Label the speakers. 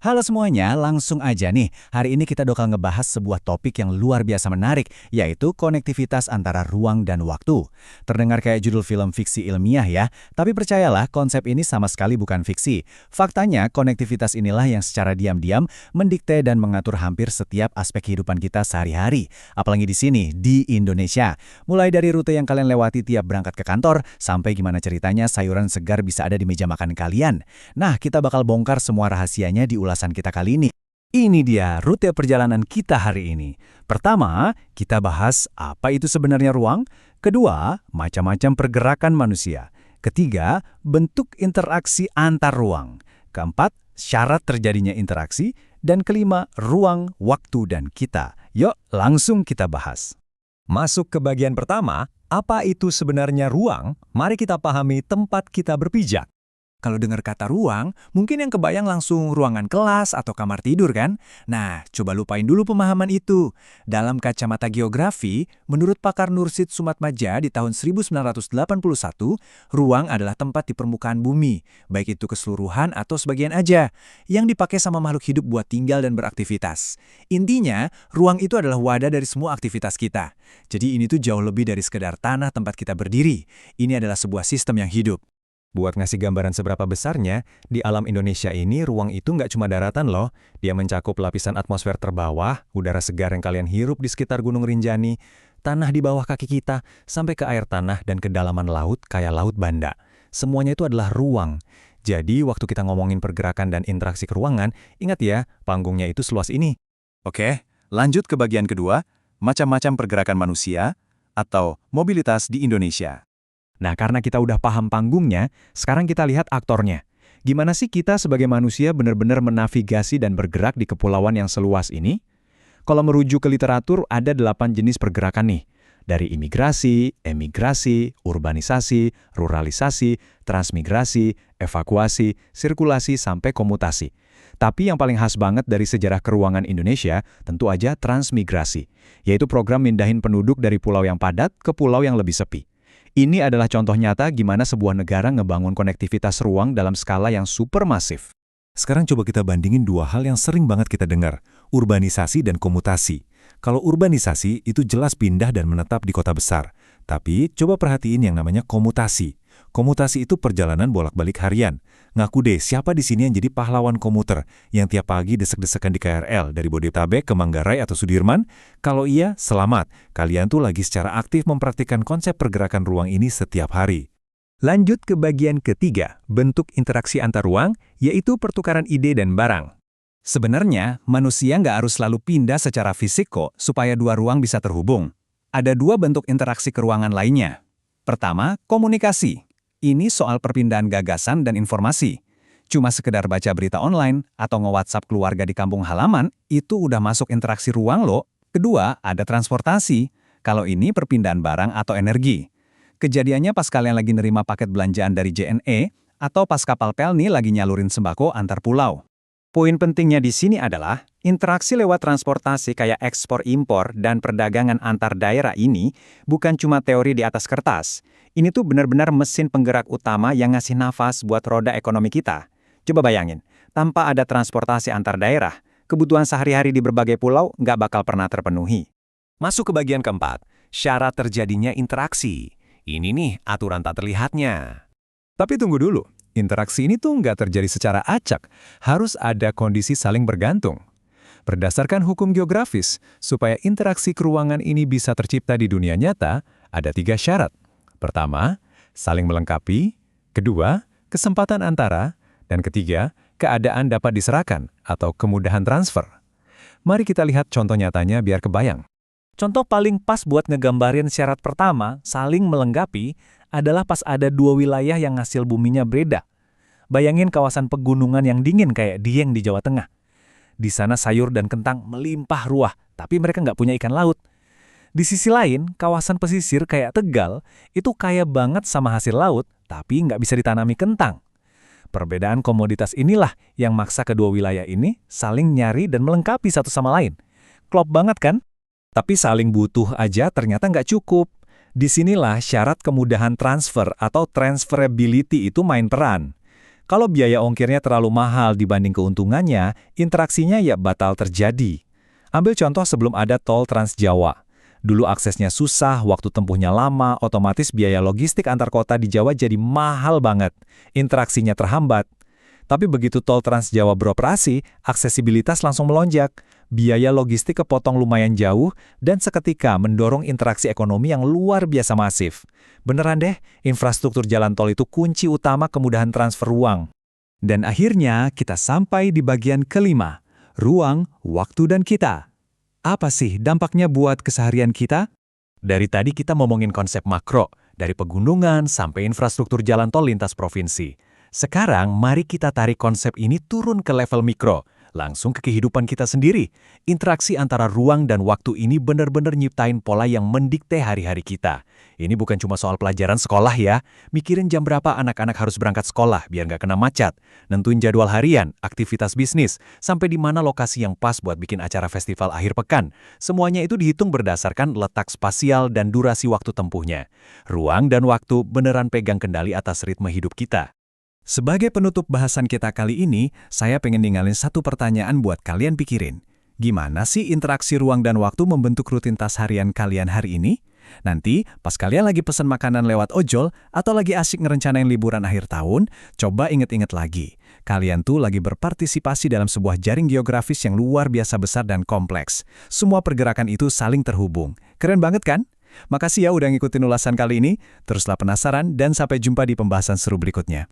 Speaker 1: Halo semuanya, langsung aja nih. Hari ini kita bakal ngebahas sebuah topik yang luar biasa menarik, yaitu konektivitas antara ruang dan waktu. Terdengar kayak judul film fiksi ilmiah ya, tapi percayalah konsep ini sama sekali bukan fiksi. Faktanya, konektivitas inilah yang secara diam-diam mendikte dan mengatur hampir setiap aspek kehidupan kita sehari-hari. Apalagi di sini, di Indonesia. Mulai dari rute yang kalian lewati tiap berangkat ke kantor, sampai gimana ceritanya sayuran segar bisa ada di meja makan kalian. Nah, kita bakal bongkar semua rahasianya di ulasan kita kali ini. Ini dia rute perjalanan kita hari ini. Pertama, kita bahas apa itu sebenarnya ruang. Kedua, macam-macam pergerakan manusia. Ketiga, bentuk interaksi antar ruang. Keempat, syarat terjadinya interaksi. Dan kelima, ruang, waktu, dan kita. Yuk, langsung kita bahas.
Speaker 2: Masuk ke bagian pertama, apa itu sebenarnya ruang? Mari kita pahami tempat kita berpijak.
Speaker 3: Kalau dengar kata ruang, mungkin yang kebayang langsung ruangan kelas atau kamar tidur kan? Nah, coba lupain dulu pemahaman itu. Dalam kacamata geografi, menurut pakar Nursid Sumatmaja di tahun 1981, ruang adalah tempat di permukaan bumi, baik itu keseluruhan atau sebagian aja, yang dipakai sama makhluk hidup buat tinggal dan beraktivitas. Intinya, ruang itu adalah wadah dari semua aktivitas kita. Jadi ini tuh jauh lebih dari sekedar tanah tempat kita berdiri. Ini adalah sebuah sistem yang hidup.
Speaker 2: Buat ngasih gambaran seberapa besarnya, di alam Indonesia ini ruang itu nggak cuma daratan loh. Dia mencakup lapisan atmosfer terbawah, udara segar yang kalian hirup di sekitar Gunung Rinjani, tanah di bawah kaki kita, sampai ke air tanah dan kedalaman laut kayak Laut Banda. Semuanya itu adalah ruang. Jadi waktu kita ngomongin pergerakan dan interaksi ke ruangan, ingat ya, panggungnya itu seluas ini.
Speaker 4: Oke, lanjut ke bagian kedua, macam-macam pergerakan manusia atau mobilitas di Indonesia.
Speaker 2: Nah, karena kita udah paham panggungnya, sekarang kita lihat aktornya. Gimana sih kita sebagai manusia benar-benar menavigasi dan bergerak di kepulauan yang seluas ini? Kalau merujuk ke literatur, ada 8 jenis pergerakan nih. Dari imigrasi, emigrasi, urbanisasi, ruralisasi, transmigrasi, evakuasi, sirkulasi, sampai komutasi. Tapi yang paling khas banget dari sejarah keruangan Indonesia, tentu aja transmigrasi, yaitu program mindahin penduduk dari pulau yang padat ke pulau yang lebih sepi. Ini adalah contoh nyata gimana sebuah negara ngebangun konektivitas ruang dalam skala yang supermasif.
Speaker 5: Sekarang coba kita bandingin dua hal yang sering banget kita dengar, urbanisasi dan komutasi. Kalau urbanisasi itu jelas pindah dan menetap di kota besar. Tapi coba perhatiin yang namanya komutasi. Komutasi itu perjalanan bolak-balik harian. Ngaku deh, siapa di sini yang jadi pahlawan komuter, yang tiap pagi desek-desekan di KRL dari Bodetabek ke Manggarai atau Sudirman? Kalau iya, selamat. Kalian tuh lagi secara aktif mempraktikkan konsep pergerakan ruang ini setiap hari.
Speaker 2: Lanjut ke bagian ketiga, bentuk interaksi antar ruang, yaitu pertukaran ide dan barang.
Speaker 3: Sebenarnya, manusia nggak harus selalu pindah secara fisik kok, supaya dua ruang bisa terhubung. Ada dua bentuk interaksi ke ruangan lainnya. Pertama, komunikasi. Ini soal perpindahan gagasan dan informasi. Cuma sekedar baca berita online atau nge-WhatsApp keluarga di kampung halaman, itu udah masuk interaksi ruang loh. Kedua, ada transportasi. Kalau ini perpindahan barang atau energi. Kejadiannya pas kalian lagi nerima paket belanjaan dari JNE, atau pas kapal Pelni lagi nyalurin sembako antar pulau. Poin pentingnya di sini adalah, interaksi lewat transportasi kayak ekspor-impor dan perdagangan antar daerah ini bukan cuma teori di atas kertas. Ini tuh benar-benar mesin penggerak utama yang ngasih nafas buat roda ekonomi kita. Coba bayangin, tanpa ada transportasi antar daerah, kebutuhan sehari-hari di berbagai pulau nggak bakal pernah terpenuhi.
Speaker 2: Masuk ke bagian keempat, syarat terjadinya interaksi. Ini nih aturan tak terlihatnya. Tapi tunggu dulu. Interaksi ini tuh nggak terjadi secara acak, harus ada kondisi saling bergantung. Berdasarkan hukum geografis, supaya interaksi keruangan ini bisa tercipta di dunia nyata, ada 3 syarat. Pertama, saling melengkapi. Kedua, kesempatan antara. Dan ketiga, keadaan dapat diserahkan atau kemudahan transfer. Mari kita lihat contoh nyatanya biar kebayang.
Speaker 6: Contoh paling pas buat ngegambarin syarat pertama, saling melengkapi, adalah pas ada 2 wilayah yang hasil buminya beda. Bayangin kawasan pegunungan yang dingin kayak Dieng di Jawa Tengah. Di sana sayur dan kentang melimpah ruah, tapi mereka nggak punya ikan laut. Di sisi lain, kawasan pesisir kayak Tegal itu kaya banget sama hasil laut, tapi nggak bisa ditanami kentang. Perbedaan komoditas inilah yang maksa kedua wilayah ini saling nyari dan melengkapi satu sama lain. Klop banget kan? Tapi saling butuh aja ternyata nggak cukup. Disinilah syarat kemudahan transfer atau transferability itu main peran. Kalau biaya ongkirnya terlalu mahal dibanding keuntungannya, interaksinya ya batal terjadi. Ambil contoh sebelum ada tol Trans Jawa. Dulu aksesnya susah, waktu tempuhnya lama, otomatis biaya logistik antar kota di Jawa jadi mahal banget. Interaksinya terhambat. Tapi begitu tol Trans Jawa beroperasi, aksesibilitas langsung melonjak. Biaya logistik kepotong lumayan jauh, dan seketika mendorong interaksi ekonomi yang luar biasa masif. Beneran deh, infrastruktur jalan tol itu kunci utama kemudahan transfer ruang.
Speaker 3: Dan akhirnya kita sampai di bagian kelima, ruang, waktu, dan kita. Apa sih dampaknya buat keseharian kita? Dari tadi kita ngomongin konsep makro, dari pegunungan sampai infrastruktur jalan tol lintas provinsi. Sekarang mari kita tarik konsep ini turun ke level mikro, langsung ke kehidupan kita sendiri. Interaksi antara ruang dan waktu ini benar-benar nyiptain pola yang mendikte hari-hari kita. Ini bukan cuma soal pelajaran sekolah ya. Mikirin jam berapa anak-anak harus berangkat sekolah biar nggak kena macet. Nentuin jadwal harian, aktivitas bisnis, sampai di mana lokasi yang pas buat bikin acara festival akhir pekan. Semuanya itu dihitung berdasarkan letak spasial dan durasi waktu tempuhnya. Ruang dan waktu beneran pegang kendali atas ritme hidup kita. Sebagai penutup bahasan kita kali ini, saya pengen ninggalin satu pertanyaan buat kalian pikirin. Gimana sih interaksi ruang dan waktu membentuk rutinitas harian kalian hari ini? Nanti, pas kalian lagi pesan makanan lewat ojol atau lagi asyik ngerencanain liburan akhir tahun, coba inget-inget lagi. Kalian tuh lagi berpartisipasi dalam sebuah jaring geografis yang luar biasa besar dan kompleks. Semua pergerakan itu saling terhubung. Keren banget kan? Makasih ya udah ngikutin ulasan kali ini. Teruslah penasaran dan sampai jumpa di pembahasan seru berikutnya.